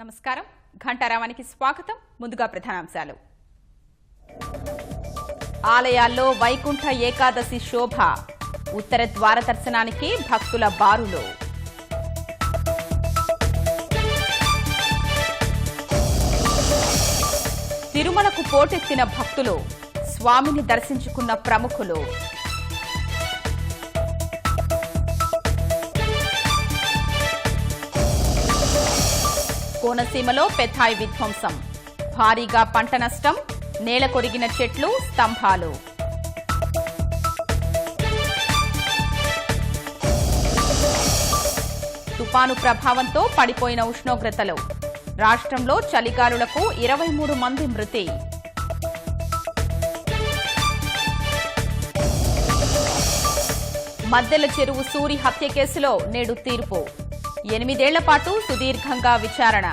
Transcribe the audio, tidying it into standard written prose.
నమస్కారం ఘంటారావానికి స్వాగతం. ముందుగా ప్రధానాంశాలు. ఆలయాల్లో వైకుంఠ ఏకాదశి శోభ, ఉత్తర ద్వార దర్శనానికి భక్తుల బారులు. తిరుమలకు పోటెత్తిన భక్తులు, స్వామిని దర్శించుకున్న ప్రముఖులు. కోనసీమలో పెథాయ్ విధ్వంసం, భారీగా పంట నష్టం, నేల కొరిగిన చెట్లు, స్తంభాలు. తుపాను ప్రభావంతో పడిపోయిన ఉష్ణోగ్రతలు, రాష్ట్రంలో చలిగాలులకు 23 మంది మృతి. మద్దెల చెరువు సూరి హత్య కేసులో నేడు తీర్పు, 8 ఏళ్ల పాటు సుదీర్ఘంగా విచారణ.